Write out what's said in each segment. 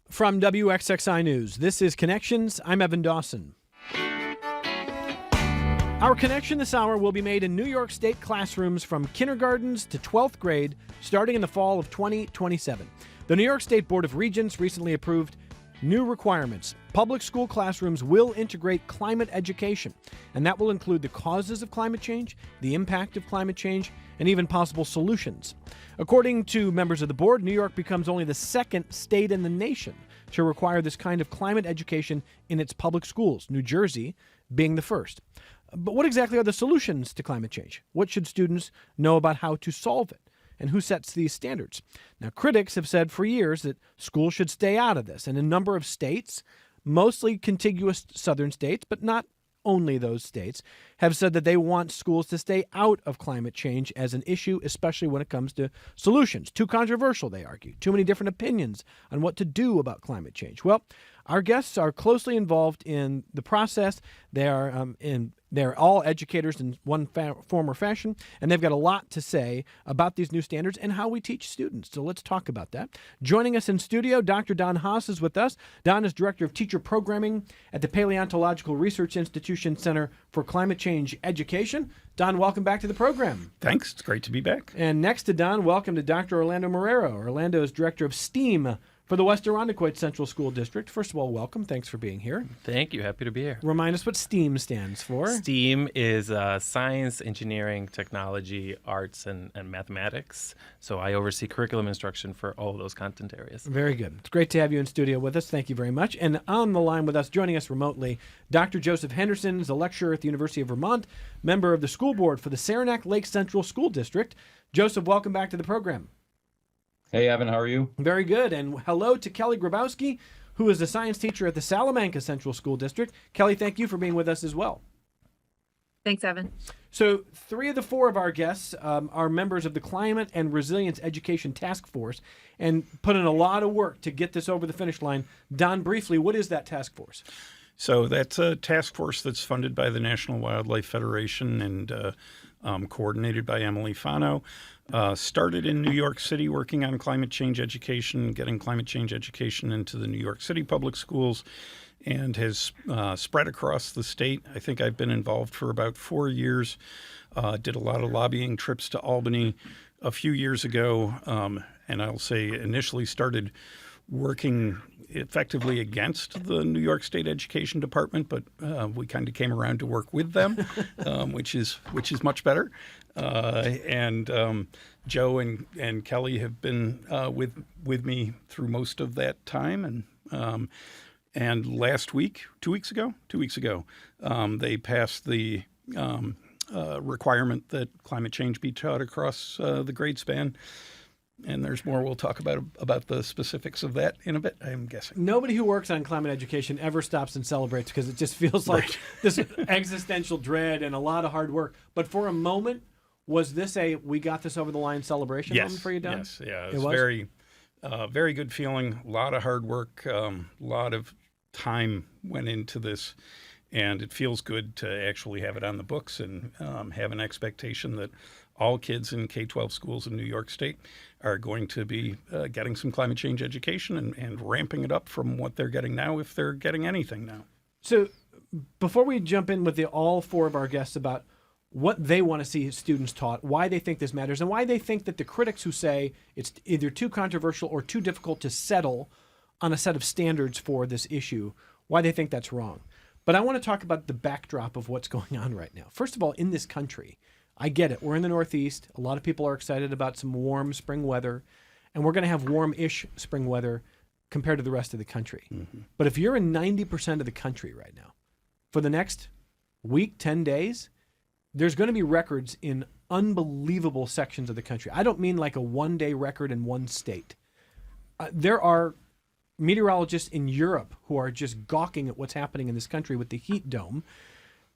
From WXXI News, this is Connections. I'm Evan Dawson. Our connection this hour will be made in New York State classrooms from kindergartens to 12th grade, starting in the fall of 2027. The New York State Board of Regents recently approved new requirements. Public school classrooms will integrate climate education, and that will include the causes of climate change, the impact of climate change, and even possible solutions. According to members of the board, New York becomes only the second state in the nation to require this kind of climate education in its public schools, New Jersey being the first. But what exactly are the solutions to climate change? What should students know about how to solve it? And who sets these standards? Now, critics have said for years that schools should stay out of this. And a number of states, mostly contiguous southern states, but not only those states, have said that they want schools to stay out of climate change as an issue, especially when it comes to solutions. Too controversial, they argue. Too many different opinions on what to do about climate change. Well, our guests are closely involved in the process. They're all educators in one form or fashion, and they've got a lot to say about these new standards and how we teach students. So let's talk about that. Joining us in studio, Dr. Don Haas is with us. Don is Director of Teacher Programming at the Paleontological Research Institution Center for Climate Change Education. Don, welcome back to the program. Thanks. It's great to be back. And next to Don, welcome to Dr. Orlando Marrero. Orlando is Director of STEAM for the West Irondequoit Central School District. First of all, welcome. Thanks for being here. Thank you. Happy to be here. Remind us what STEAM stands for. STEAM is science, engineering, technology, arts, and mathematics. So I oversee curriculum instruction for all of those content areas. Very good. It's great to have you in studio with us. Thank you very much. And on the line with us, joining us remotely, Dr. Joseph Henderson is a lecturer at the University of Vermont, member of the school board for the Saranac Lake Central School District. Joseph, welcome back to the program. Hey, Evan, how are you? Very good. And hello to Kelli Grabowski, who is a science teacher at the Salamanca Central School District. Kelli, thank you for being with us as well. Thanks, Evan. So 3 of the 4 of our guests are members of the Climate and Resilience Education Task Force and put in a lot of work to get this over the finish line. Don, briefly, what is that task force? So that's a task force that's funded by the National Wildlife Federation and coordinated by Emily Fano. Started in New York City working on climate change education, getting climate change education into the New York City public schools, and has spread across the state. I think I've been involved for about 4 years, did a lot of lobbying trips to Albany a few years ago, and I'll say initially started working effectively against the New York State Education Department, but we kind of came around to work with them, which is much better. And Joe and Kelli have been with me through most of that time, and last week, 2 weeks ago, they passed the requirement that climate change be taught across the grade span. And there's more we'll talk about the specifics of that in a bit, I'm guessing. Nobody who works on climate education ever stops and celebrates because it just feels like this existential dread and a lot of hard work. But for a moment, was this a we got this over the line celebration moment for you, Don? Yes, yeah. It was very good feeling. A lot of hard work, a lot of time went into this. And it feels good to actually have it on the books and have an expectation that all kids in K-12 schools in New York State are going to be getting some climate change education and ramping it up from what they're getting now, if they're getting anything now. So before we jump in with all 4 of our guests about what they want to see students taught, why they think this matters, and why they think that the critics who say it's either too controversial or too difficult to settle on a set of standards for this issue, why they think that's wrong. But I want to talk about the backdrop of what's going on right now. First of all, in this country, I get it. We're in the Northeast. A lot of people are excited about some warm spring weather, and we're going to have warm-ish spring weather compared to the rest of the country. Mm-hmm. But if you're in 90% of the country right now, for the next week, 10 days, there's going to be records in unbelievable sections of the country. I don't mean like a one-day record in one state. There are meteorologists in Europe who are just gawking at what's happening in this country with the heat dome,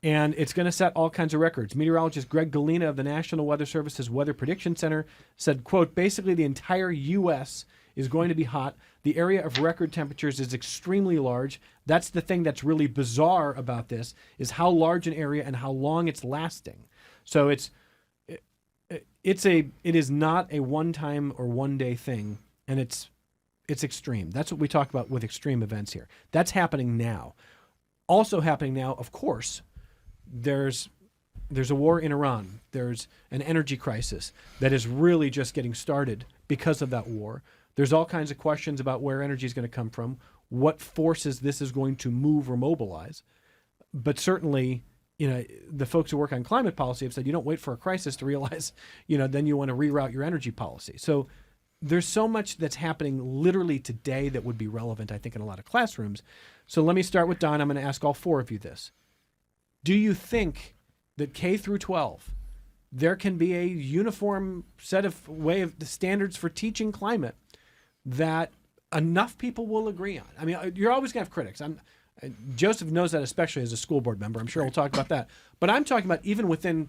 and it's going to set all kinds of records. Meteorologist Greg Galena of the National Weather Service's Weather Prediction Center said, quote, basically the entire U.S. is going to be hot. The area of record temperatures is extremely large. That's the thing that's really bizarre about this, is how large an area and how long it's lasting. So it is not a one-time or one-day thing, and it's It's extreme. That's what we talk about with extreme events here. That's happening now. Also happening now, of course, there's a war in Iran. There's an energy crisis that is really just getting started because of that war. There's all kinds of questions about where energy is going to come from, what forces this is going to move or mobilize. But certainly, the folks who work on climate policy have said you don't wait for a crisis to realize, then you want to reroute your energy policy. So there's so much that's happening literally today that would be relevant, I think, in a lot of classrooms. So let me start with Don. I'm going to ask all four of you this. Do you think that K through 12, there can be a uniform set of the standards for teaching climate that enough people will agree on? I mean, you're always going to have critics. Joseph knows that, especially as a school board member. I'm sure we'll talk about that. But I'm talking about even within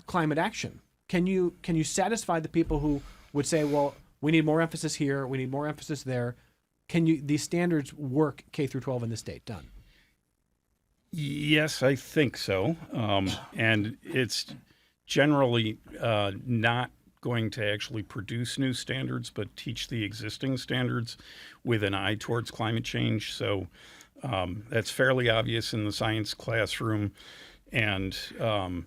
climate action. Can you satisfy the people who would say, well, we need more emphasis here, we need more emphasis there? These standards work K through 12 in the state? Done. Yes, I think so. And it's generally not going to actually produce new standards, but teach the existing standards with an eye towards climate change. So that's fairly obvious in the science classroom. And I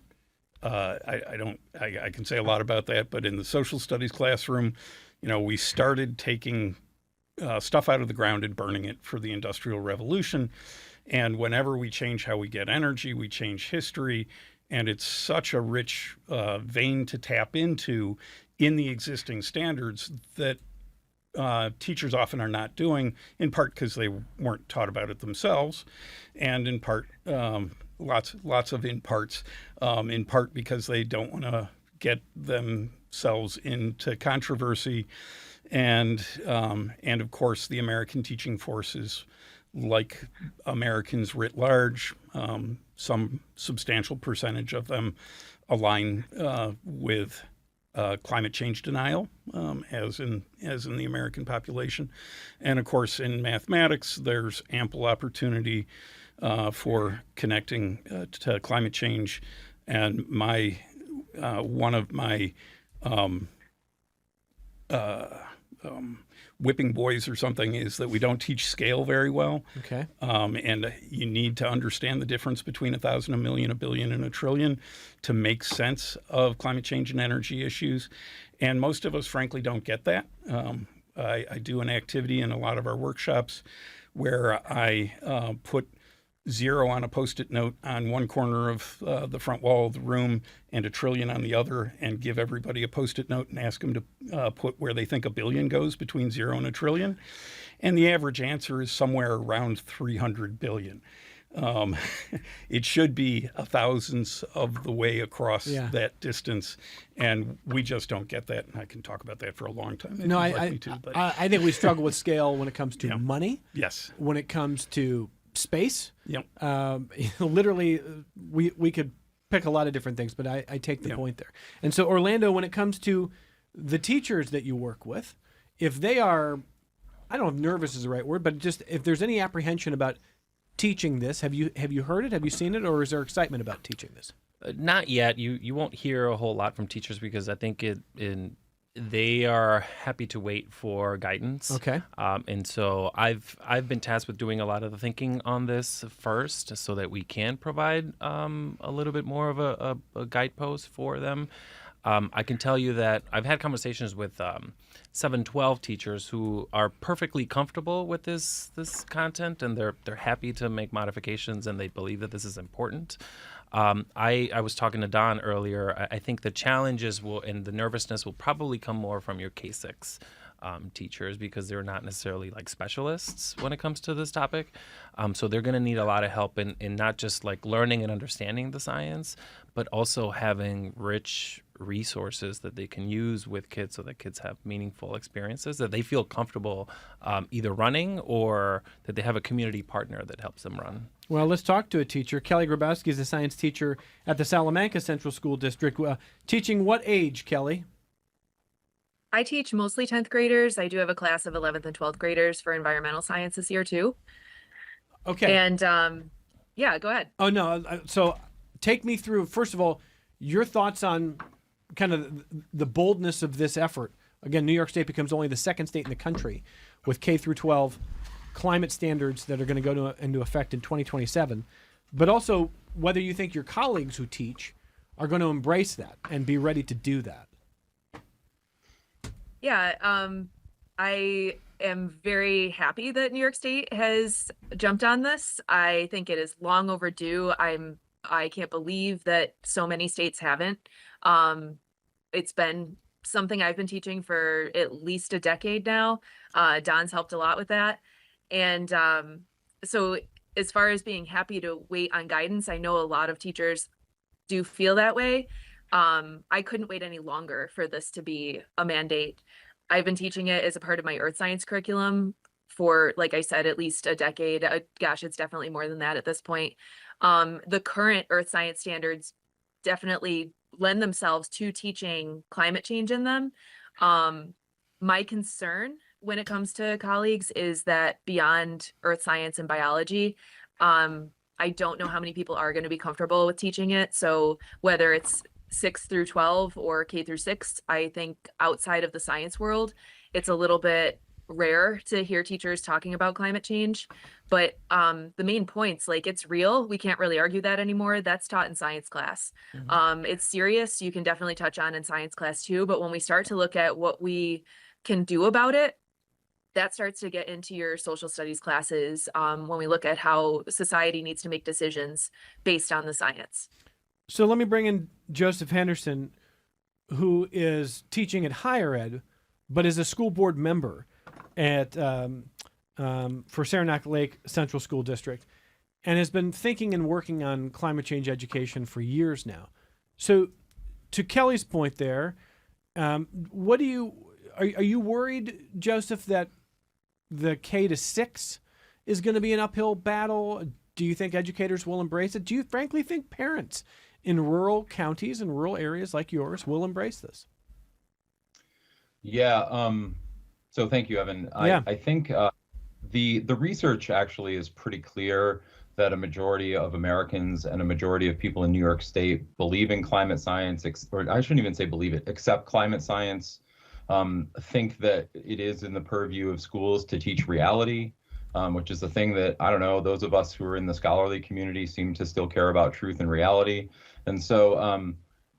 can say a lot about that, but in the social studies classroom, we started taking stuff out of the ground and burning it for the Industrial Revolution. And whenever we change how we get energy, we change history. And it's such a rich vein to tap into in the existing standards that teachers often are not doing, in part because they weren't taught about it themselves, and in part, lots of in parts, in part because they don't want to get themselves into controversy. And of course, the American teaching forces, like Americans writ large, some substantial percentage of them align with climate change denial, as in the American population. And of course, in mathematics, there's ample opportunity for connecting to climate change. And one of my whipping boys or something is that we don't teach scale very well. Okay. And you need to understand the difference between 1,000, a million, a billion, and a trillion to make sense of climate change and energy issues. And most of us, frankly, don't get that. I do an activity in a lot of our workshops where I put 0 on a Post-it note on one corner of the front wall of the room and a trillion on the other, and give everybody a Post-it note and ask them to put where they think a billion goes between 0 and a trillion. And the average answer is somewhere around 300 billion. It should be a thousandth of the way across that distance, and we just don't get that. And I can talk about that for a long time. No, I think we struggle with scale when it comes to money. Yes. When it comes to space. Yep. Literally, we could pick a lot of different things, but I take the point there. And so, Orlando, when it comes to the teachers that you work with, if they are, I don't know if nervous is the right word, but just if there's any apprehension about teaching this, have you heard it? Have you seen it? Or is there excitement about teaching this? Not yet. You won't hear a whole lot from teachers because I think they are happy to wait for guidance. Okay. And so I've been tasked with doing a lot of the thinking on this first so that we can provide a little bit more of a guidepost for them. I can tell you that I've had conversations with 7-12 teachers who are perfectly comfortable with this content, and they're happy to make modifications, and they believe that this is important. I was talking to Don earlier. I think the challenges and the nervousness will probably come more from your K-6 teachers because they're not necessarily like specialists when it comes to this topic. So they're going to need a lot of help in not just like learning and understanding the science, but also having rich resources that they can use with kids so that kids have meaningful experiences that they feel comfortable either running or that they have a community partner that helps them run. Well, let's talk to a teacher. Kelli Grabowski is a science teacher at the Salamanca Central School District. Teaching what age, Kelli? I teach mostly 10th graders. I do have a class of 11th and 12th graders for environmental science this year too. Okay. And go ahead. Oh, no. So take me through, first of all, your thoughts on kind of the boldness of this effort. Again, New York State becomes only the second state in the country with K through 12 climate standards that are going to go into effect in 2027, but also whether you think your colleagues who teach are going to embrace that and be ready to do that. Yeah, I am very happy that New York State has jumped on this. I think it is long overdue. I can't believe that so many states haven't. It's been something I've been teaching for at least a decade now. Don's helped a lot with that. And so as far as being happy to wait on guidance, I know a lot of teachers do feel that way. I couldn't wait any longer for this to be a mandate. I've been teaching it as a part of my earth science curriculum for, like I said, at least a decade. Gosh, it's definitely more than that at this point. The current earth science standards definitely lend themselves to teaching climate change in them. My concern when it comes to colleagues is that beyond earth science and biology, I don't know how many people are going to be comfortable with teaching it. So whether it's 6 through 12 or K through 6, I think outside of the science world, it's a little bit rare to hear teachers talking about climate change. But the main points, like it's real, we can't really argue that anymore. That's taught in science class. It's serious. You can definitely touch on in science class too. But when we start to look at what we can do about it, that starts to get into your social studies classes when we look at how society needs to make decisions based on the science. So let me bring in Joseph Henderson, who is teaching at higher ed, but is a school board member at for Saranac Lake Central School District, and has been thinking and working on climate change education for years now. So, to Kelli's point there, what do you are you worried, Joseph, that the K to 6 is going to be an uphill battle? Do you think educators will embrace it? Do you frankly think parents in rural counties and rural areas like yours will embrace this? Yeah. So thank you, Evan. I think the research actually is pretty clear that a majority of Americans and a majority of people in New York State believe in climate science, or I shouldn't even say believe it, accept climate science, think that it is in the purview of schools to teach reality, which is the thing that, I don't know, those of us who are in the scholarly community seem to still care about truth and reality. And so,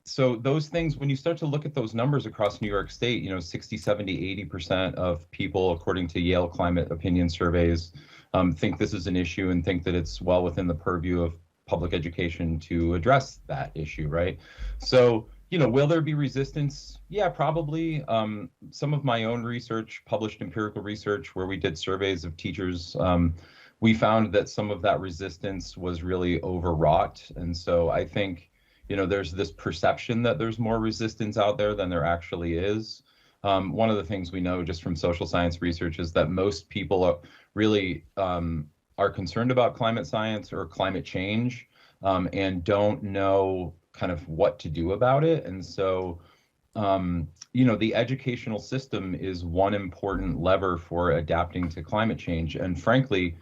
so those things, when you start to look at those numbers across New York State, 60, 70, 80% of people, according to Yale climate opinion surveys, think this is an issue and think that it's well within the purview of public education to address that issue, right? So, will there be resistance? Yeah, probably. Some of my own research, published empirical research, where we did surveys of teachers, we found that some of that resistance was really overwrought. And so I think, there's this perception that there's more resistance out there than there actually is. One of the things we know just from social science research is that most people are really are concerned about climate science or climate change and don't know kind of what to do about it. And so, the educational system is one important lever for adapting to climate change. And frankly,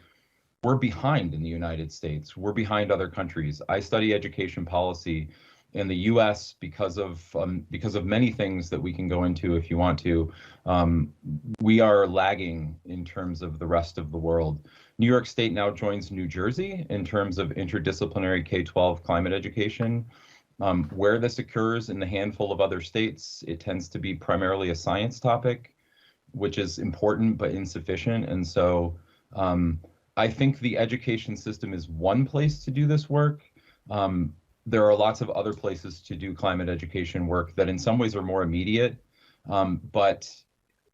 we're behind in the United States. We're behind other countries. I study education policy in the U.S. because of many things that we can go into if you want to. We are lagging in terms of the rest of the world. New York State now joins New Jersey in terms of interdisciplinary K-12 climate education. Where this occurs in the handful of other states, it tends to be primarily a science topic, which is important but insufficient. And so I think the education system is one place to do this work. There are lots of other places to do climate education work that in some ways are more immediate. But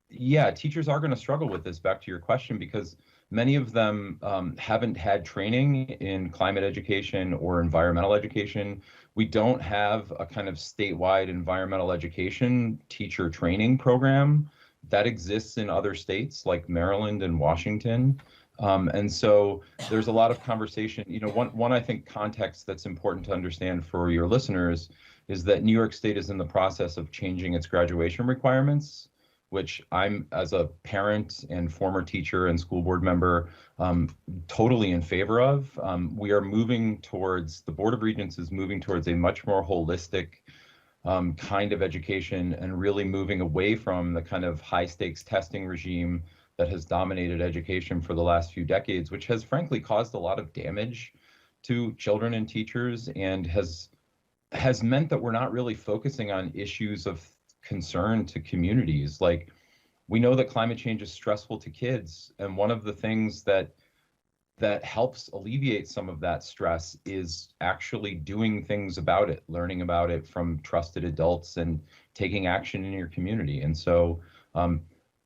yeah, teachers are going to struggle with this, back to your question, because many of them haven't had training in climate education or environmental education. We don't have a kind of statewide environmental education teacher training program that exists in other states like Maryland and Washington. And so there's a lot of conversation. One I think context that's important to understand for your listeners is that New York State is in the process of changing its graduation requirements, which I'm, as a parent and former teacher and school board member, totally in favor of. We are moving towards, the Board of Regents is moving towards a much more holistic kind of education and really moving away from the kind of high stakes testing regime that has dominated education for the last few decades, which has frankly caused a lot of damage to children and teachers, and has meant that we're not really focusing on issues of concern to communities. Like, we know that climate change is stressful to kids, and one of the things that helps alleviate some of that stress is actually doing things about it, learning about it from trusted adults, and taking action in your community. And so,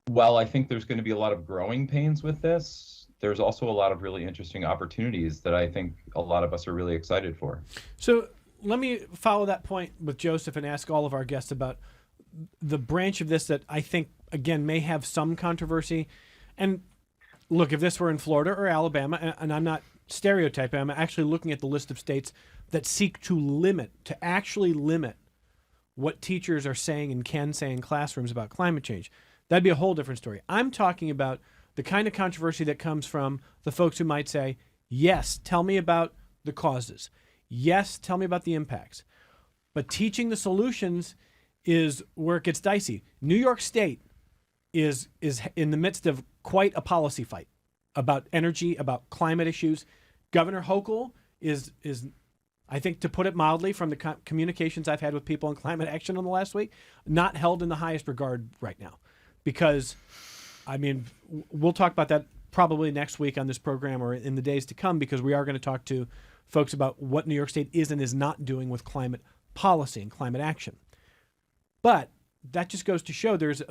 while I think there's going to be a lot of growing pains with this, there's also a lot of really interesting opportunities that I think a lot of us are really excited for. So let me follow that point with Joseph and ask all of our guests about the branch of this that I think, again, may have some controversy. And look, if this were in Florida or Alabama, and I'm not stereotyping, I'm actually looking at the list of states that seek to actually limit what teachers are saying and can say in classrooms about climate change. That'd be a whole different story. I'm talking about the kind of controversy that comes from the folks who might say, yes, tell me about the causes. Yes, tell me about the impacts. But teaching the solutions is where it gets dicey. New York State is in the midst of quite a policy fight about energy, about climate issues. Governor Hochul is I think, to put it mildly, from the communications I've had with people on climate action in the last week, not held in the highest regard right now. Because, I mean, we'll talk about that probably next week on this program or in the days to come, because we are going to talk to folks about what New York State is and is not doing with climate policy and climate action. But that just goes to show there's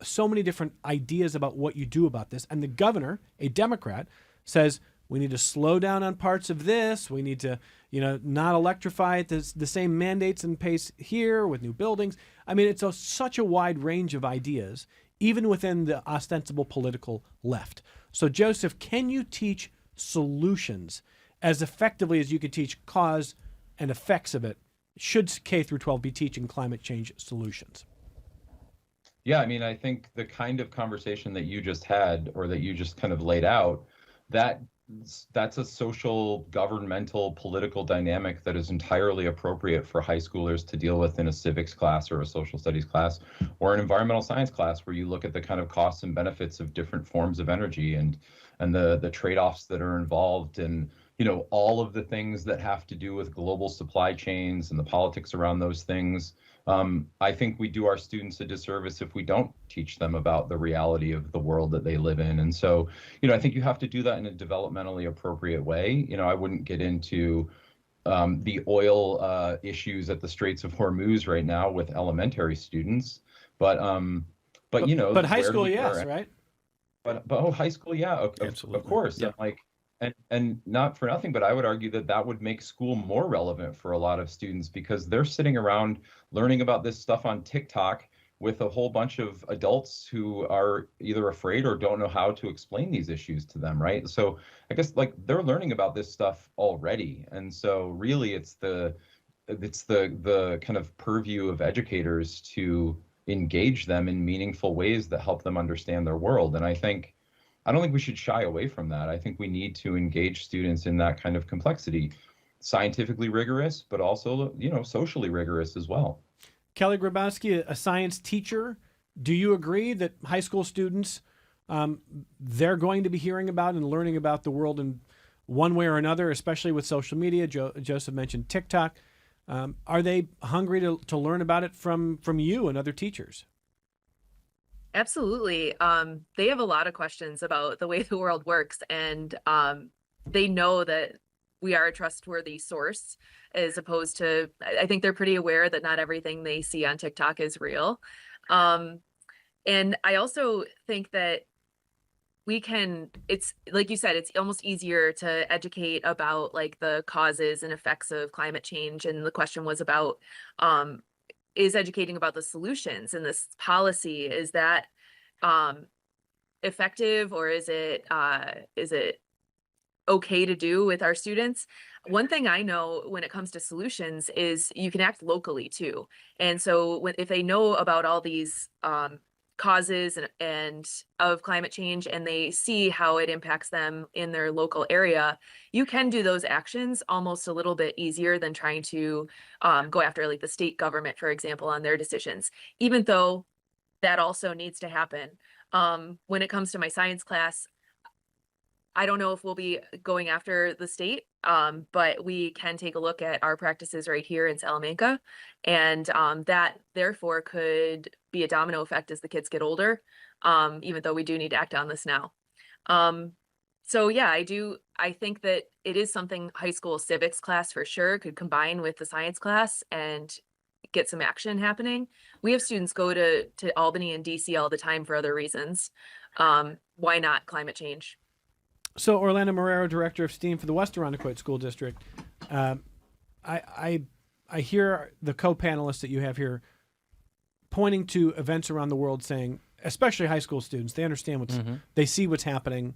so many different ideas about what you do about this. And the governor, a Democrat, says we need to slow down on parts of this. We need to, not electrify at the same mandates and pace here with new buildings. I mean, it's such a wide range of ideas, even within the ostensible political left. So, Joseph, can you teach solutions as effectively as you could teach cause and effects of it? Should K through 12 be teaching climate change solutions? Yeah, I mean, I think the kind of conversation that you just had, or that you just kind of laid out, that's a social, governmental, political dynamic that is entirely appropriate for high schoolers to deal with in a civics class or a social studies class or an environmental science class, where you look at the kind of costs and benefits of different forms of energy and the trade-offs that are involved, and all of the things that have to do with global supply chains and the politics around those things. I think we do our students a disservice if we don't teach them about the reality of the world that they live in. And so, I think you have to do that in a developmentally appropriate way. I wouldn't get into the oil issues at the Straits of Hormuz right now with elementary students, but high school, yes, right? But high school, yeah, Absolutely. Of course. Yeah. And not for nothing, but I would argue that would make school more relevant for a lot of students, because they're sitting around learning about this stuff on TikTok with a whole bunch of adults who are either afraid or don't know how to explain these issues to them, right? So I guess they're learning about this stuff already. And so really it's the kind of purview of educators to engage them in meaningful ways that help them understand their world. And I don't think we should shy away from that. I think we need to engage students in that kind of complexity, scientifically rigorous, but also, socially rigorous as well. Kelli Grabowski, a science teacher, do you agree that high school students, they're going to be hearing about and learning about the world in one way or another, especially with social media? Joseph mentioned TikTok. Are they hungry to learn about it from you and other teachers? Absolutely. They have a lot of questions about the way the world works, and they know that we are a trustworthy source, as opposed to, I think they're pretty aware that not everything they see on TikTok is real. And I also think that it's like you said, it's almost easier to educate about the causes and effects of climate change. And the question was about, is educating about the solutions and this policy, is that effective, or is it okay to do with our students? One thing I know when it comes to solutions is you can act locally too. And so if they know about all these causes and of climate change, and they see how it impacts them in their local area, you can do those actions almost a little bit easier than trying to go after the state government, for example, on their decisions, even though that also needs to happen. When it comes to my science class, I don't know if we'll be going after the state, but we can take a look at our practices right here in Salamanca. And that therefore could be a domino effect as the kids get older, even though we do need to act on this now. So yeah, I think that it is something high school civics class for sure could combine with the science class and get some action happening. We have students go to Albany and DC all the time for other reasons. Why not climate change? So Orlando Marrero, Director of STEAM for the West Irondequoit School District. I hear the co-panelists that you have here pointing to events around the world saying, especially high school students, they understand they see what's happening.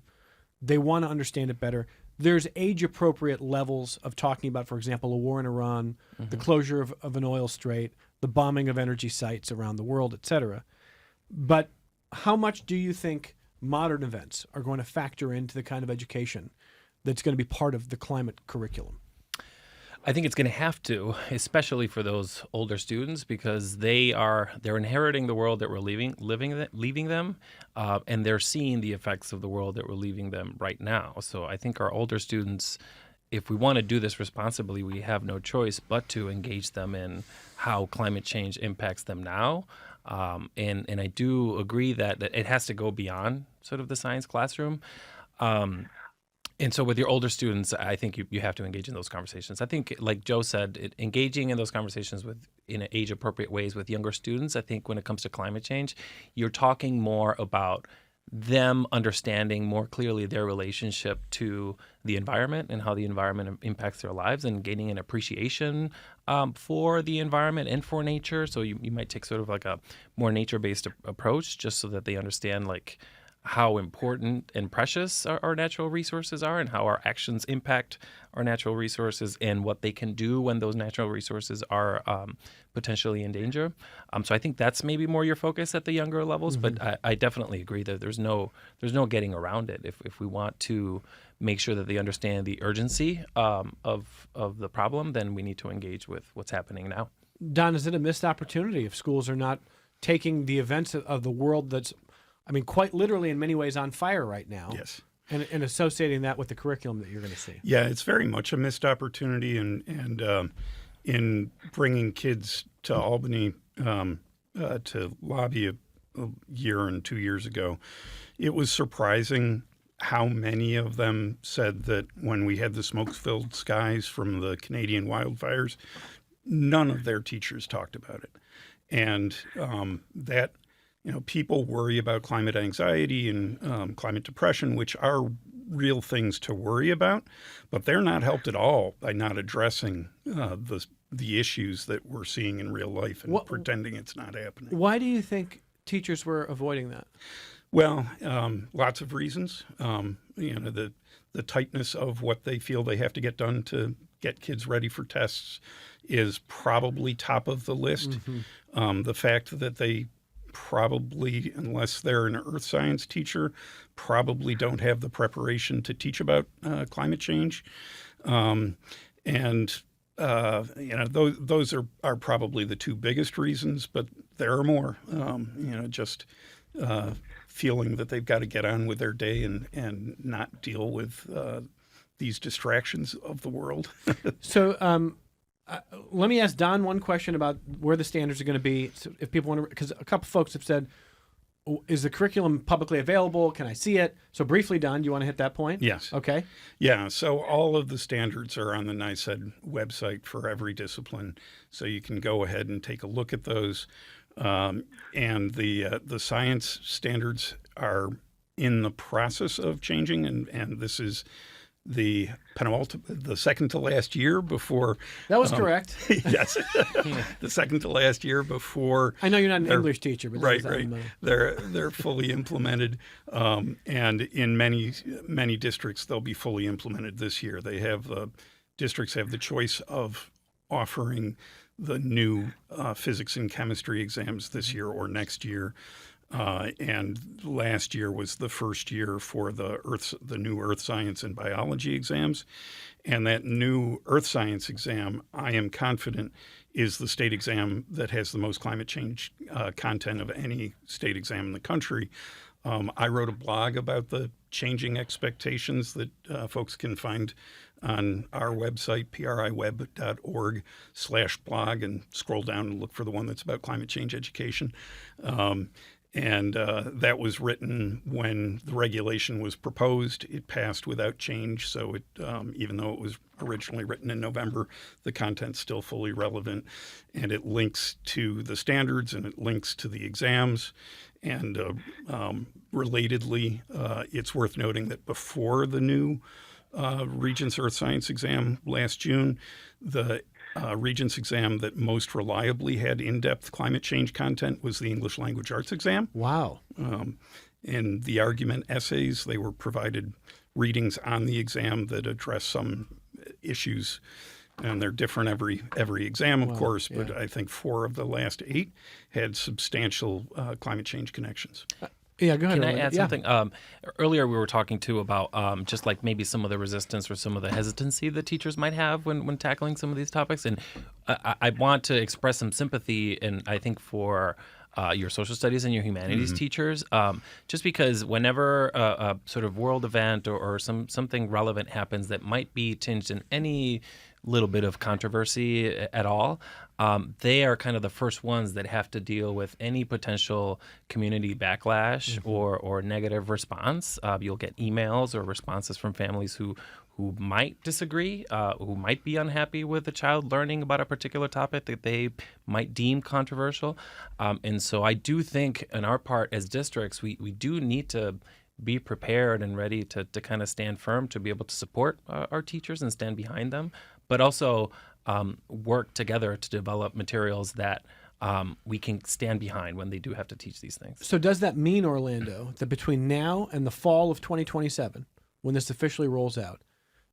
They want to understand it better. There's age-appropriate levels of talking about, for example, a war in Iran, the closure of an oil strait, the bombing of energy sites around the world, et cetera. But how much do you think modern events are going to factor into the kind of education that's going to be part of the climate curriculum? I think it's going to have to, especially for those older students, because they're inheriting the world that we're leaving them, and they're seeing the effects of the world that we're leaving them right now. So I think our older students, if we want to do this responsibly, we have no choice but to engage them in how climate change impacts them now. And I do agree that it has to go beyond sort of the science classroom. And so with your older students, I think you have to engage in those conversations. I think, like Joe said, engaging in those conversations in age-appropriate ways with younger students, I think when it comes to climate change, you're talking more about them understanding more clearly their relationship to the environment and how the environment impacts their lives, and gaining an appreciation for the environment and for nature. So you might take sort of like a more nature-based approach, just so that they understand like how important and precious our natural resources are, and how our actions impact our natural resources, and what they can do when those natural resources are potentially in danger. So I think that's maybe more your focus at the younger levels, but I definitely agree that there's no getting around it. If we want to make sure that they understand the urgency of the problem, then we need to engage with what's happening now. Don, is it a missed opportunity if schools are not taking the events of the world that's, I mean, quite literally in many ways on fire right now? Yes. And associating that with the curriculum that you're going to see? Yeah, it's very much a missed opportunity, and in bringing kids to Albany to lobby a year and 2 years ago, it was surprising how many of them said that when we had the smoke-filled skies from the Canadian wildfires, none of their teachers talked about it. And that, people worry about climate anxiety and climate depression, which are real things to worry about, but they're not helped at all by not addressing the issues that we're seeing in real life and pretending it's not happening. Why do you think teachers were avoiding that? Well, lots of reasons. The tightness of what they feel they have to get done to get kids ready for tests is probably top of the list. The fact that they probably, unless they're an earth science teacher, probably don't have the preparation to teach about climate change. Those are probably the two biggest reasons, but there are more. Just feeling that they've got to get on with their day and not deal with these distractions of the world. So let me ask Don one question about where the standards are going to be. So if people want to, because a couple folks have said, is the curriculum publicly available? Can I see it? So briefly, Don, do you want to hit that point? Yes. Okay. Yeah, so all of the standards are on the NYSED website for every discipline. So you can go ahead and take a look at those. And the science standards are in the process of changing, and this is the second to last year before. That was correct. Yes, the second to last year before. I know you're not an English teacher, but right. They're fully implemented, and in many districts they'll be fully implemented this year. Districts have the choice of offering the new physics and chemistry exams this year or next year. And last year was the first year for the new earth science and biology exams. And that new earth science exam, I am confident, is the state exam that has the most climate change content of any state exam in the country. I wrote a blog about the changing expectations that folks can find on our website, priweb.org/blog, and scroll down and look for the one that's about climate change education. And that was written when the regulation was proposed. It passed without change, so it, even though it was originally written in November, the content's still fully relevant. And it links to the standards and it links to the exams. And relatedly, it's worth noting that before the new Regents Earth Science exam last June, the Regents exam that most reliably had in-depth climate change content was the English Language Arts exam. Wow. In the argument essays, they were provided readings on the exam that address some issues, and they're different every exam, of course, but I think 4 of the last 8 had substantial climate change connections. Yeah, go ahead. Can I add something? Earlier we were talking too about just like maybe some of the resistance or some of the hesitancy that teachers might have when tackling some of these topics. And I want to express some sympathy, and I think for your social studies and your humanities teachers, just because whenever a sort of world event or something relevant happens that might be tinged in any little bit of controversy at all, they are kind of the first ones that have to deal with any potential community backlash or negative response. You'll get emails or responses from families who might disagree, who might be unhappy with a child learning about a particular topic that they might deem controversial. And so I do think on our part as districts, we do need to be prepared and ready to kind of stand firm to be able to support our teachers and stand behind them, but also work together to develop materials that we can stand behind when they do have to teach these things. So does that mean, Orlando, that between now and the fall of 2027, when this officially rolls out,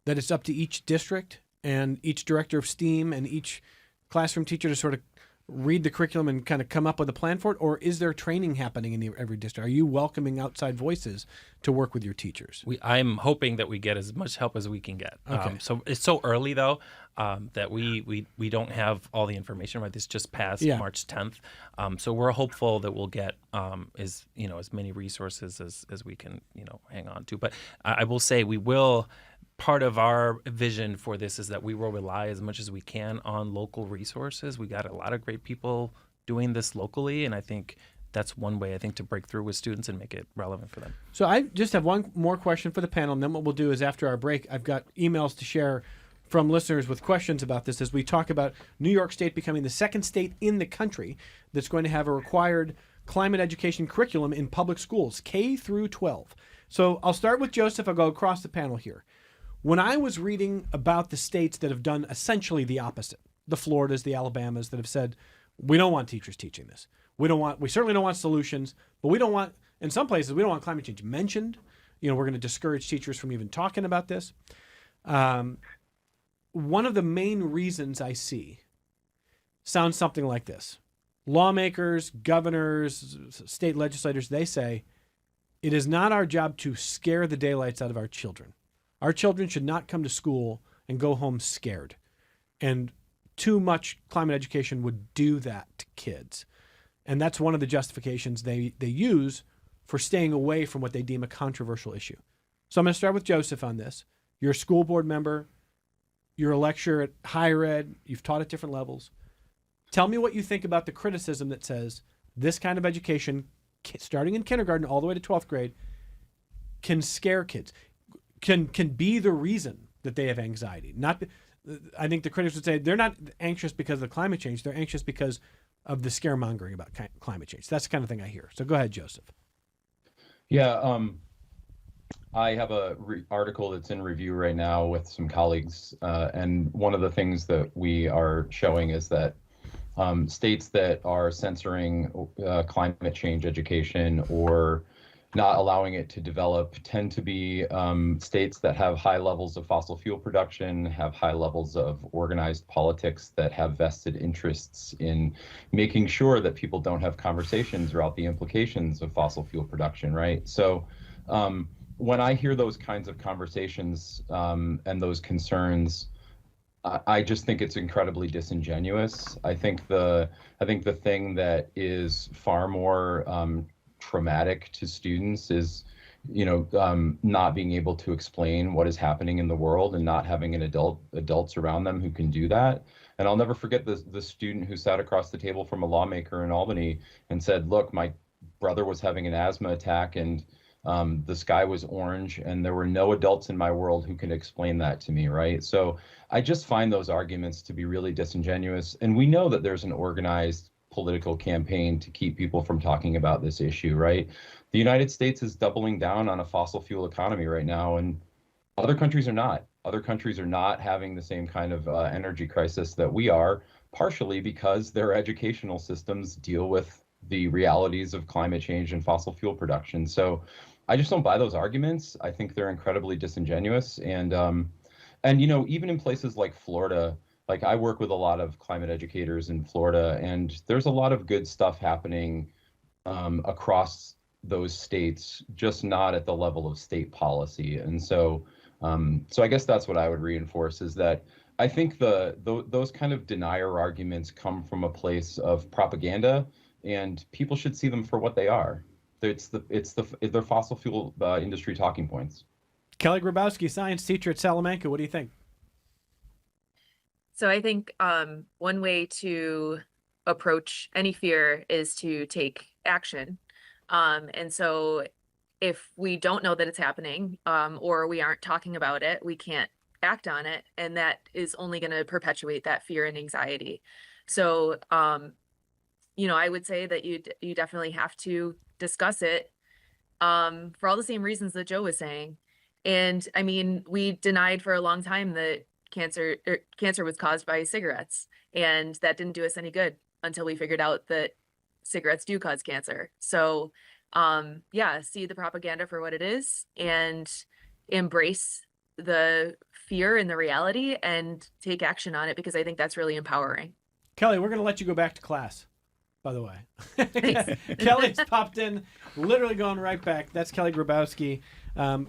that it's up to each district and each director of STEAM and each classroom teacher to sort of read the curriculum and kind of come up with a plan for it? Or is there training happening in every district? Are you welcoming outside voices to work with your teachers? I'm hoping that we get as much help as we can get. Okay. So it's so early, though, that we don't have all the information, right? This just passed March 10th. So we're hopeful that we'll get as many resources as we can, hang on to. But I will say we will. Part of our vision for this is that we will rely as much as we can on local resources. We got a lot of great people doing this locally, and I think that's one way, to break through with students and make it relevant for them. So I just have one more question for the panel, and then what we'll do is after our break, I've got emails to share from listeners with questions about this as we talk about New York State becoming the second state in the country that's going to have a required climate education curriculum in public schools, K through 12. So I'll start with Joseph. I'll go across the panel here. When I was reading about the states that have done essentially the opposite, the Floridas, the Alabamas that have said, we don't want teachers teaching this. We certainly don't want solutions, but we don't want, in some places, we don't want climate change mentioned. We're going to discourage teachers from even talking about this. One of the main reasons I see sounds something like this. Lawmakers, governors, state legislators, they say, it is not our job to scare the daylights out of our children. Our children should not come to school and go home scared. And too much climate education would do that to kids. And that's one of the justifications they use for staying away from what they deem a controversial issue. So I'm going to start with Joseph on this. You're a school board member. You're a lecturer at higher ed. You've taught at different levels. Tell me what you think about the criticism that says this kind of education, starting in kindergarten all the way to 12th grade, can scare kids. Can be the reason that they have anxiety. I think the critics would say they're not anxious because of climate change. They're anxious because of the scaremongering about climate change. That's the kind of thing I hear. So go ahead, Joseph. Yeah, I have a article that's in review right now with some colleagues, and one of the things that we are showing is that states that are censoring climate change education or not allowing it to develop tend to be states that have high levels of fossil fuel production, have high levels of organized politics that have vested interests in making sure that people don't have conversations about the implications of fossil fuel production, right? So when I hear those kinds of conversations and those concerns, I just think it's incredibly disingenuous. I think the thing that is far more traumatic to students is, not being able to explain what is happening in the world and not having adults around them who can do that. And I'll never forget the student who sat across the table from a lawmaker in Albany and said, look, my brother was having an asthma attack and the sky was orange and there were no adults in my world who can explain that to me, right? So I just find those arguments to be really disingenuous. And we know that there's an organized political campaign to keep people from talking about this issue, right? The United States is doubling down on a fossil fuel economy right now, and other countries are not. Other countries are not having the same kind of energy crisis that we are, partially because their educational systems deal with the realities of climate change and fossil fuel production. So I just don't buy those arguments. I think they're incredibly disingenuous. And even in places like Florida, like I work with a lot of climate educators in Florida, and there's a lot of good stuff happening across those states, just not at the level of state policy. And so I guess that's what I would reinforce, is that I think those kind of denier arguments come from a place of propaganda, and people should see them for what they are. They're fossil fuel industry talking points. Kelli Grabowski, science teacher at Salamanca. What do you think? So I think one way to approach any fear is to take action. And so if we don't know that it's happening, or we aren't talking about it, we can't act on it. And that is only going to perpetuate that fear and anxiety. So, I would say that you definitely have to discuss it for all the same reasons that Joe was saying. And I mean, we denied for a long time that cancer was caused by cigarettes, and that didn't do us any good until we figured out that cigarettes do cause cancer. So see the propaganda for what it is and embrace the fear and the reality and take action on it, because I think that's really empowering. Kelli, we're going to let you go back to class, by the way. Kelli's popped in, literally going right back. That's Kelli Grabowski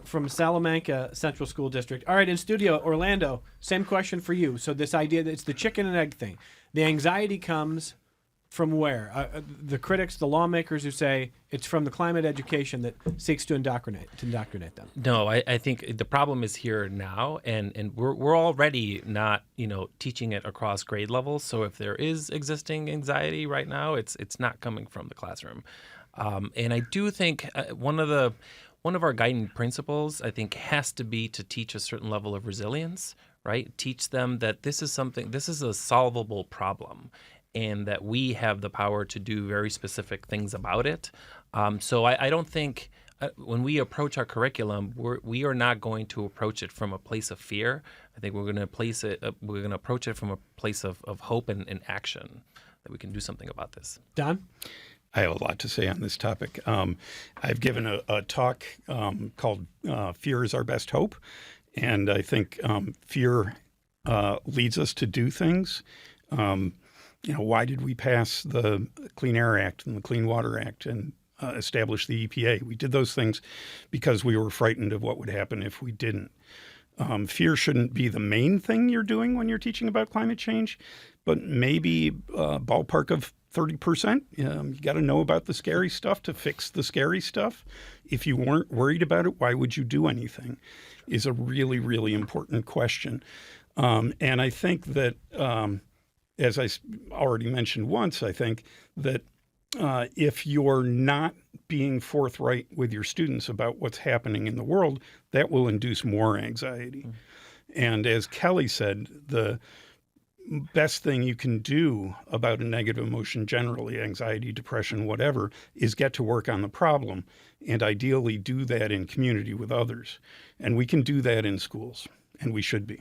from Salamanca Central School District. All right, in studio, Orlando, same question for you. So this idea that it's the chicken and egg thing. The anxiety comes from where? The critics, the lawmakers who say it's from the climate education that seeks to indoctrinate them. No, I think the problem is here now, and we're already not teaching it across grade levels. So if there is existing anxiety right now, it's not coming from the classroom. And I do think one of our guiding principles, I think, has to be to teach a certain level of resilience, right? Teach them that this is a solvable problem, and that we have the power to do very specific things about it. So I don't think when we approach our curriculum, we are not going to approach it from a place of fear. I think we're going to approach it from a place of hope and action, that we can do something about this. Don? I have a lot to say on this topic. I've given a talk called Fear is Our Best Hope. And I think fear leads us to do things. Why did we pass the Clean Air Act and the Clean Water Act and establish the EPA? We did those things because we were frightened of what would happen if we didn't. Fear shouldn't be the main thing you're doing when you're teaching about climate change, but maybe a ballpark of 30%. You got to know about the scary stuff to fix the scary stuff. If you weren't worried about it, why would you do anything? Is a really, really important question. And I think that, as I already mentioned once, I think that if you're not being forthright with your students about what's happening in the world, that will induce more anxiety. And as Kelli said, the best thing you can do about a negative emotion generally, anxiety, depression, whatever, is get to work on the problem, and ideally do that in community with others. And we can do that in schools, and we should be.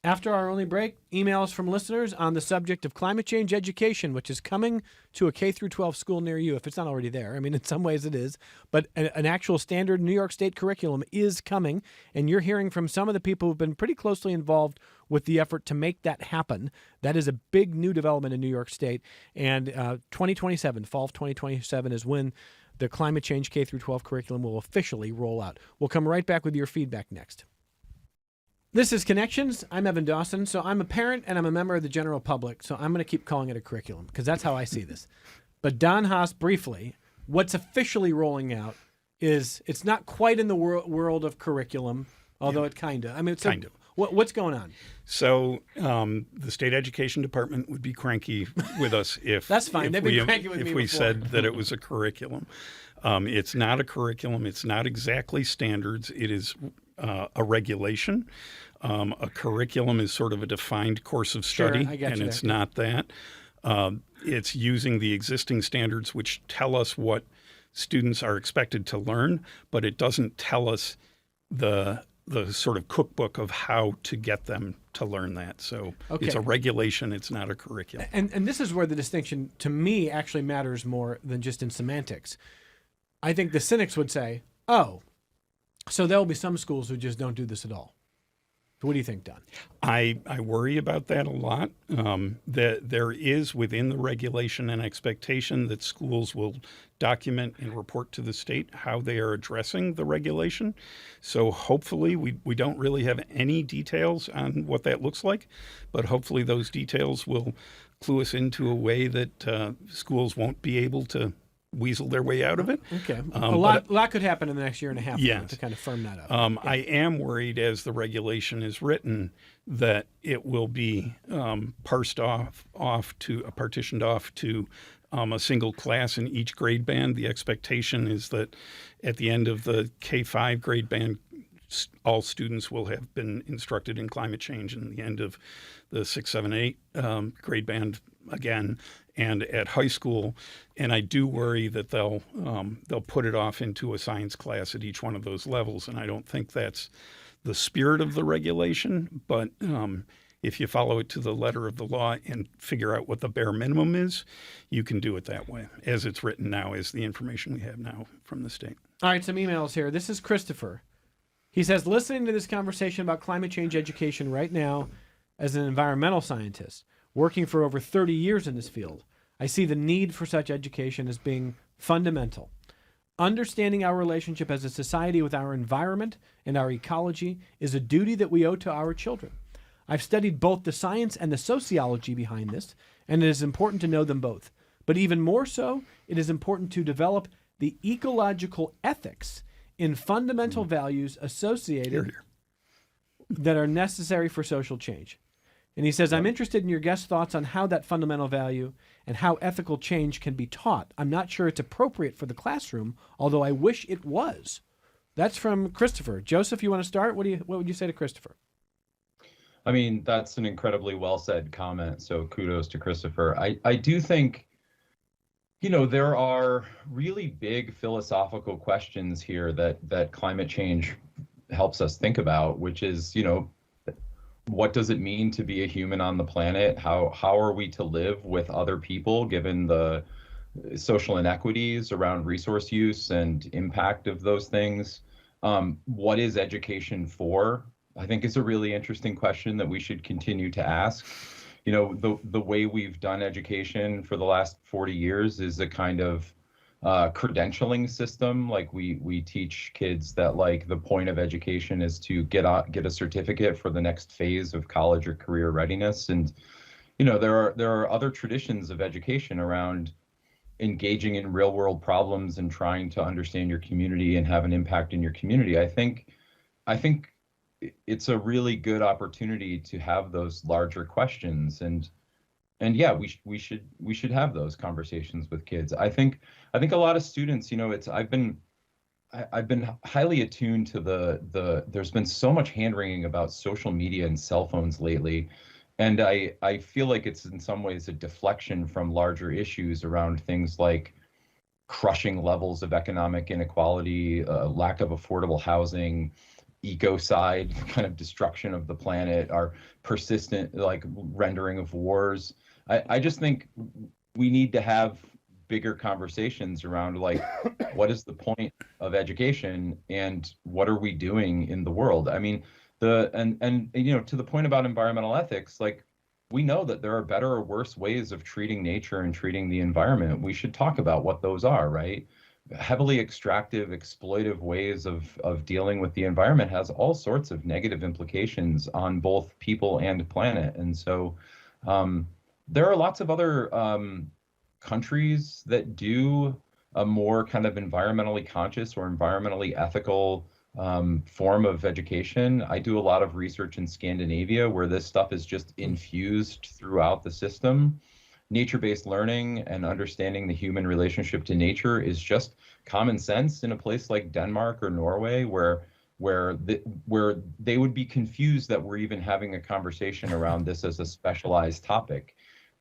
After our only break, emails from listeners on the subject of climate change education, which is coming to a K-12 school near you, if it's not already there. I mean, in some ways it is. But an actual standard New York State curriculum is coming, and you're hearing from some of the people who've been pretty closely involved with the effort to make that happen. That is a big new development in New York State. And 2027, fall of 2027, is when the climate change K-12 curriculum will officially roll out. We'll come right back with your feedback next. This is Connections. I'm Evan Dawson. So I'm a parent and I'm a member of the general public. So I'm going to keep calling it a curriculum because that's how I see this. But Don Haas briefly what's officially rolling out is it's not quite in the world of curriculum, although it kind of. I mean, it's kind of. What's going on? So the state education department would be cranky with us if that's fine. They've been cranky with me if we before. said that it was a curriculum. It's not a curriculum. It's not exactly standards. It is a regulation. A curriculum is sort of a defined course of study, Sure, I get and you it's there. not that. It's using the existing standards, which tell us what students are expected to learn, but it doesn't tell us the sort of cookbook of how to get them to learn that. So it's a regulation. It's not a curriculum. And this is where the distinction, to me, actually matters more than just in semantics. I think the cynics would say, oh, so there'll be some schools who just don't do this at all. What do you think, Don? I worry about that a lot. There is within the regulation an expectation that schools will document and report to the state how they are addressing the regulation. So hopefully we don't really have any details on what that looks like, but hopefully those details will clue us into a way that schools won't be able to weasel their way out of it. Okay. A lot could happen in the next year and a half Yes. to kind of firm that up. I am worried as the regulation is written that it will be partitioned off to a single class in each grade band. The expectation is that at the end of the K-5 grade band, all students will have been instructed in climate change, and the end of the 6, 7, 8 grade band again, and at high school. And I do worry that they'll put it off into a science class at each one of those levels, and I don't think that's the spirit of the regulation. But if you follow it to the letter of the law and figure out what the bare minimum is, you can do it that way, as it's written now, is the information we have now from the state. All right, some emails here. This is Christopher. He says, listening to this conversation about climate change education right now as an environmental scientist, working for over 30 years in this field, I see the need for such education as being fundamental. Understanding our relationship as a society with our environment and our ecology is a duty that we owe to our children. I've studied both the science and the sociology behind this, and it is important to know them both. But even more so, it is important to develop the ecological ethics in fundamental values associated that are necessary for social change. And he says, I'm interested in your guest thoughts on how that fundamental value and how ethical change can be taught. I'm not sure it's appropriate for the classroom, although I wish it was. That's from Christopher. Joseph, you want to start? What would you say to Christopher? I mean, that's an incredibly well said comment. So kudos to Christopher. I do think, there are really big philosophical questions here that climate change helps us think about, which is, what does it mean to be a human on the planet? How are we to live with other people given the social inequities around resource use and impact of those things? What is education for? I think is a really interesting question that we should continue to ask. The way we've done education for the last 40 years is a kind of credentialing system. Like we teach kids that the point of education is to get a certificate for the next phase of college or career readiness. And there are other traditions of education around engaging in real world problems and trying to understand your community and have an impact in your community. I think it's a really good opportunity to have those larger questions, and yeah, we should have those conversations with kids. I think a lot of students, I've been highly attuned to there's been so much hand wringing about social media and cell phones lately, and I feel like it's in some ways a deflection from larger issues around things like crushing levels of economic inequality, lack of affordable housing, ecocide, kind of destruction of the planet, our persistent rendering of wars. I just think we need to have bigger conversations around what is the point of education and what are we doing in the world? I mean, to the point about environmental ethics, we know that there are better or worse ways of treating nature and treating the environment. We should talk about what those are, right? Heavily extractive, exploitive ways of dealing with the environment has all sorts of negative implications on both people and planet. And so there are lots of other countries that do a more kind of environmentally conscious or environmentally ethical form of education. I do a lot of research in Scandinavia where this stuff is just infused throughout the system. Nature-based learning and understanding the human relationship to nature is just common sense in a place like Denmark or Norway, where they would be confused that we're even having a conversation around this as a specialized topic.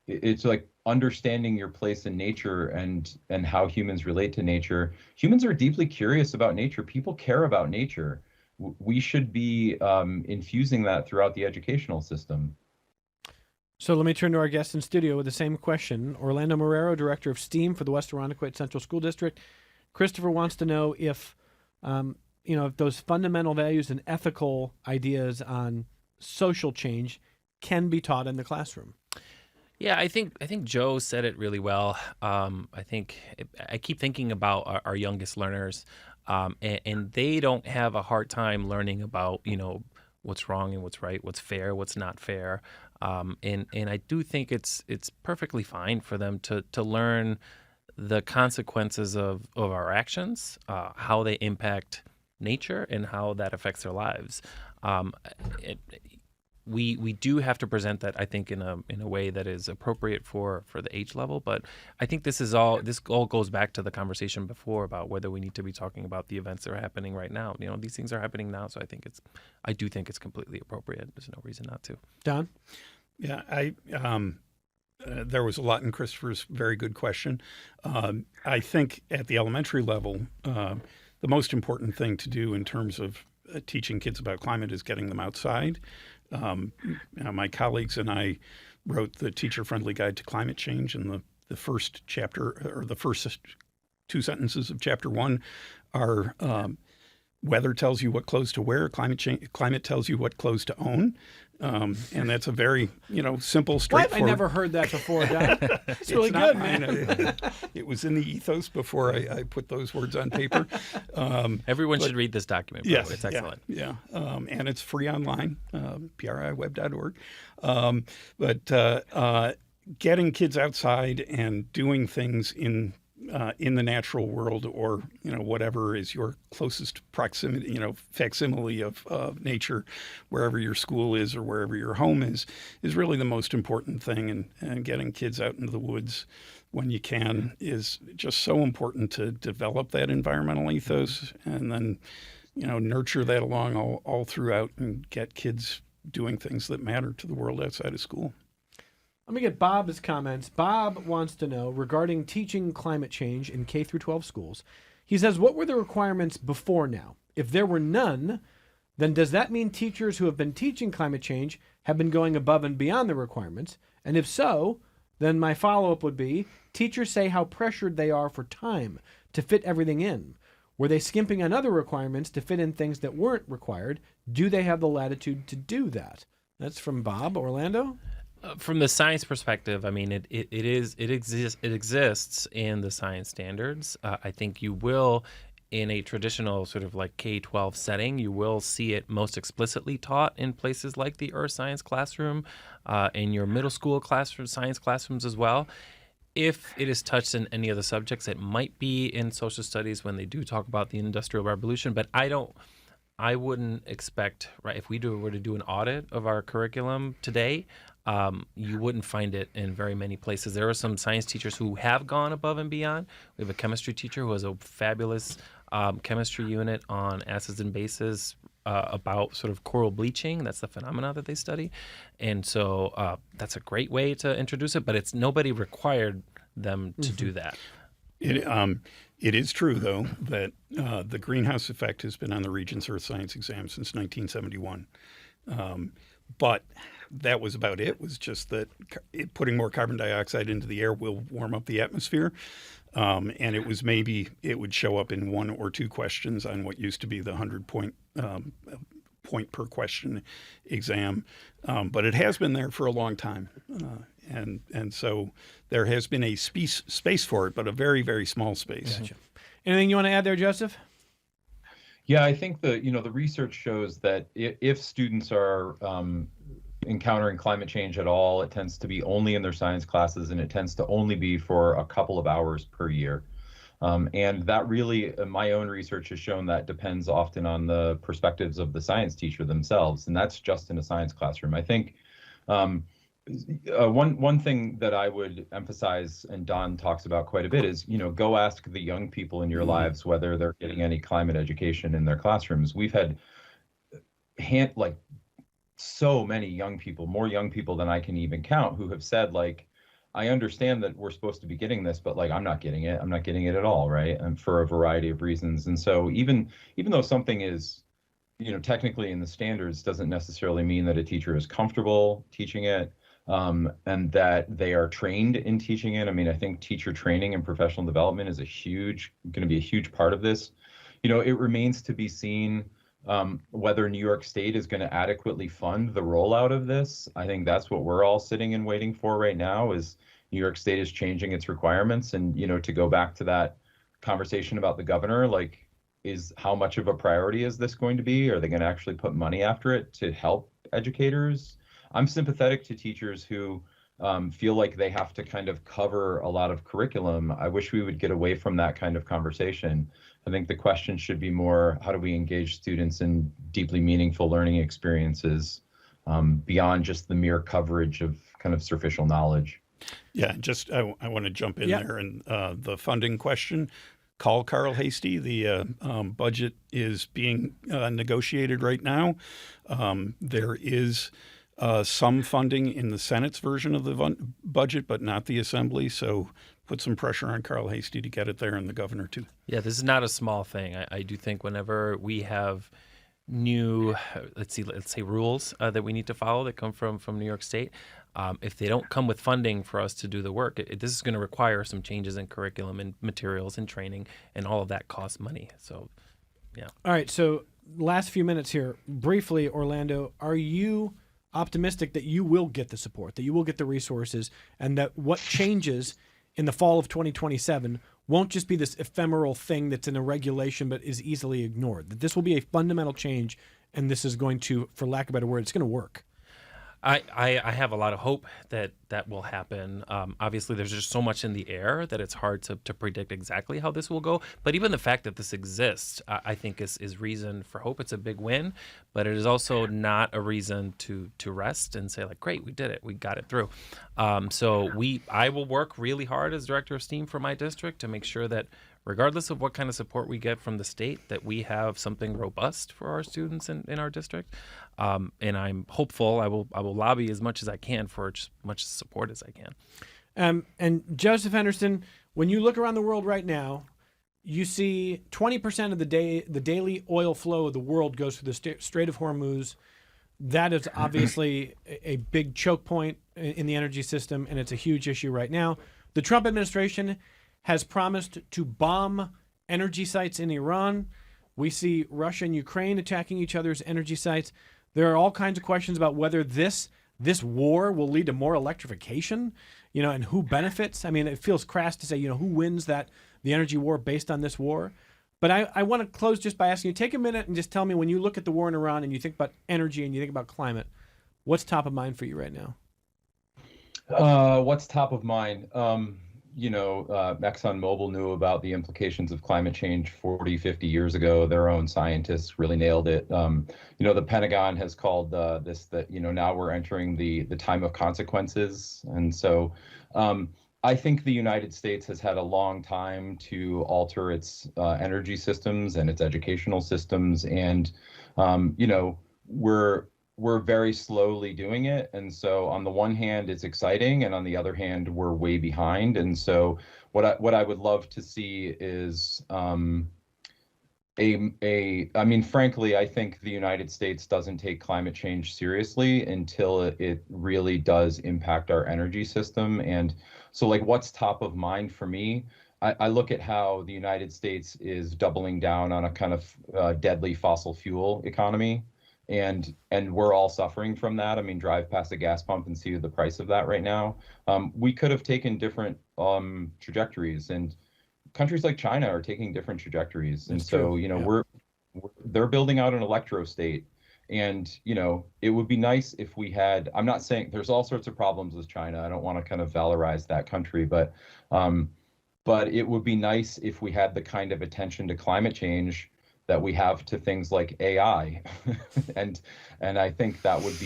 It's like understanding your place in nature and how humans relate to nature. Humans are deeply curious about nature. People care about nature. We should be infusing that throughout the educational system. So let me turn to our guest in studio with the same question. Orlando Marrero, Director of STEAM for the West Saranac Central School District. Christopher wants to know if, if those fundamental values and ethical ideas on social change can be taught in the classroom. Yeah, I think Joe said it really well. I keep thinking about our youngest learners, and they don't have a hard time learning about what's wrong and what's right, what's fair, what's not fair. And I do think it's perfectly fine for them to learn the consequences of our actions, how they impact nature, and how that affects their lives. We do have to present that, I think, in a way that is appropriate for the age level. But I think this all goes back to the conversation before about whether we need to be talking about the events that are happening right now. These things are happening now, so I do think it's completely appropriate. There's no reason not to. Don? Yeah, there was a lot in Christopher's very good question. I think at the elementary level, the most important thing to do in terms of teaching kids about climate is getting them outside. My colleagues and I wrote the Teacher-Friendly Guide to Climate Change, and the first chapter, or the first two sentences of chapter 1 are weather tells you what clothes to wear, climate tells you what clothes to own. And that's a very, simple, straightforward. I never heard that before, Don. It's really good, man. It was in the ethos before I put those words on paper. Everyone should read this document. Yes, it's excellent. Yeah. And it's free online, priweb.org. Getting kids outside and doing things in the natural world, or whatever is your closest proximity, facsimile of nature, wherever your school is or wherever your home is really the most important thing. And getting kids out into the woods when you can is just so important to develop that environmental ethos, and then nurture that along all throughout, and get kids doing things that matter to the world outside of school. Let me get Bob's comments. Bob wants to know regarding teaching climate change in K through 12 schools. He says, what were the requirements before now? If there were none, then does that mean teachers who have been teaching climate change have been going above and beyond the requirements? And if so, then my follow-up would be, teachers say how pressured they are for time to fit everything in. Were they skimping on other requirements to fit in things that weren't required? Do they have the latitude to do that? That's from Bob. Orlando? From the science perspective, I mean, it exists in the science standards. I think you will, in a traditional sort of like K-12 setting, you will see it most explicitly taught in places like the Earth Science classroom, in your middle school science classrooms as well. If it is touched in any of the subjects, it might be in social studies when they do talk about the Industrial Revolution, but I wouldn't expect, right, if we were to do an audit of our curriculum today, you wouldn't find it in very many places. There are some science teachers who have gone above and beyond. We have a chemistry teacher who has a fabulous chemistry unit on acids and bases about sort of coral bleaching. That's the phenomena that they study. And so that's a great way to introduce it, but nobody required them to do that. It is true, though, that the greenhouse effect has been on the Regents' Earth Science exam since 1971. But that was about it. It was just that putting more carbon dioxide into the air will warm up the atmosphere. And it was maybe it would show up in 1 or 2 questions on what used to be the 100-point point per question exam. But it has been there for a long time. And so there has been a space for it, but a very, very small space. Gotcha. Anything you want to add there, Joseph? Yeah, I think the research shows that if students are encountering climate change at all, it tends to be only in their science classes, and it tends to only be for a couple of hours per year. And that really, my own research has shown that depends often on the perspectives of the science teacher themselves, and that's just in a science classroom. I think one thing that I would emphasize, and Don talks about quite a bit, is go ask the young people in your lives whether they're getting any climate education in their classrooms. We've had so many young people, more young people than I can even count, who have said, like, I understand that we're supposed to be getting this, but like, I'm not getting it. I'm not getting it at all, right? And for a variety of reasons. And so even though something is, technically in the standards, doesn't necessarily mean that a teacher is comfortable teaching it, and that they are trained in teaching it. I mean, I think teacher training and professional development is going to be a huge part of this. It remains to be seen whether New York State is going to adequately fund the rollout of this. I think that's what we're all sitting and waiting for right now, is New York State is changing its requirements. And, to go back to that conversation about the governor, like, how much of a priority is this going to be? Are they going to actually put money after it to help educators? I'm sympathetic to teachers who feel like they have to kind of cover a lot of curriculum. I wish we would get away from that kind of conversation. I think the question should be more, how do we engage students in deeply meaningful learning experiences beyond just the mere coverage of kind of superficial knowledge? Yeah, I want to jump in there, and the funding question. Call Carl Hasty. The budget is being negotiated right now. There is some funding in the Senate's version of the budget, but not the Assembly. So put some pressure on Carl Hasty to get it there, and the governor too. Yeah, this is not a small thing. I do think whenever we have new, let's say rules that we need to follow that come from New York State, if they don't come with funding for us to do the work, this is going to require some changes in curriculum and materials and training, and all of that costs money. So, yeah. All right. So last few minutes here, briefly, Orlando, are you optimistic that you will get the support, that you will get the resources, and that what changes in the fall of 2027 won't just be this ephemeral thing that's in a regulation but is easily ignored, that this will be a fundamental change, and this is going to, for lack of a better word, it's going to work? I have a lot of hope that will happen. Obviously, there's just so much in the air that it's hard to predict exactly how this will go. But even the fact that this exists, I think is reason for hope. It's a big win, but it is also not a reason to rest and say, like, great, we did it, we got it through. I will work really hard as director of STEAM for my district to make sure that, regardless of what kind of support we get from the state, that we have something robust for our students in our district. And I'm hopeful I will lobby as much as I can for as much support as I can. And Joseph Henderson, when you look around the world right now, you see 20% of the daily oil flow of the world goes through the Strait of Hormuz. That is obviously a big choke point in the energy system, and it's a huge issue right now. The Trump administration has promised to bomb energy sites in Iran. We see Russia and Ukraine attacking each other's energy sites. There are all kinds of questions about whether this war will lead to more electrification, and who benefits. I mean, it feels crass to say, who wins the energy war based on this war. But I want to close just by asking you, take a minute and just tell me, when you look at the war in Iran and you think about energy and you think about climate, what's top of mind for you right now? What's top of mind? ExxonMobil knew about the implications of climate change 40, 50 years ago. Their own scientists really nailed it. The Pentagon has called this that, now we're entering the time of consequences. And so I think the United States has had a long time to alter its energy systems and its educational systems. And, we're very slowly doing it. And so on the one hand, it's exciting, and on the other hand, we're way behind. And so what I would love to see is frankly, I think the United States doesn't take climate change seriously until it really does impact our energy system. And so, like, what's top of mind for me? I look at how the United States is doubling down on a kind of deadly fossil fuel economy. And we're all suffering from that. I mean, drive past a gas pump and see the price of that right now. We could have taken different trajectories, and countries like China are taking different trajectories. And so, they're building out an electro state. And, it would be nice if we had, I'm not saying there's all sorts of problems with China. I don't want to kind of valorize that country, but but it would be nice if we had the kind of attention to climate change that we have to things like AI. and I think that would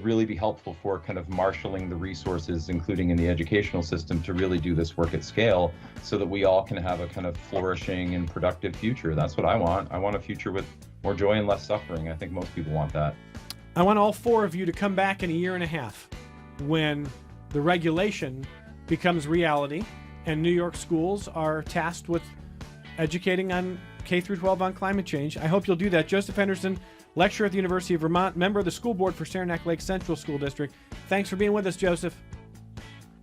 really be helpful for kind of marshaling the resources, including in the educational system, to really do this work at scale so that we all can have a kind of flourishing and productive future. That's what I want. I want a future with more joy and less suffering. I think most people want that. I want all four of you to come back in a year and a half when the regulation becomes reality and New York schools are tasked with educating on K through 12 on climate change. I hope you'll do that. Joseph Henderson, lecturer at the University of Vermont, member of the school board for Saranac Lake Central School District. Thanks for being with us, Joseph.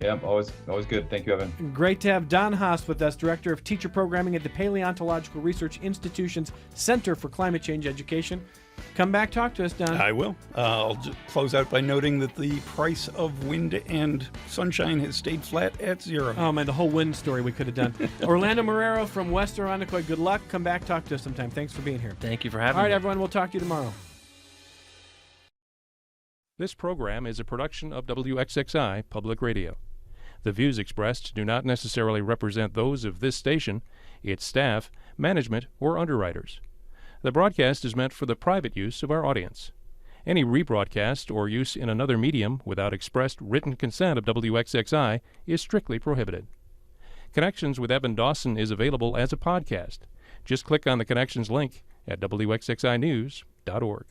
Yeah, always good. Thank you, Evan. Great to have Don Haas with us, Director of Teacher Programming at the Paleontological Research Institution's Center for Climate Change Education. Come back, talk to us, Don. I will. I'll just close out by noting that the price of wind and sunshine has stayed flat at zero. Oh, man, the whole wind story we could have done. Orlando Marrero from West Irondequoit, good luck. Come back, talk to us sometime. Thanks for being here. Thank you for having me. All right, everyone, we'll talk to you tomorrow. This program is a production of WXXI Public Radio. The views expressed do not necessarily represent those of this station, its staff, management, or underwriters. The broadcast is meant for the private use of our audience. Any rebroadcast or use in another medium without expressed written consent of WXXI is strictly prohibited. Connections with Evan Dawson is available as a podcast. Just click on the Connections link at WXXInews.org.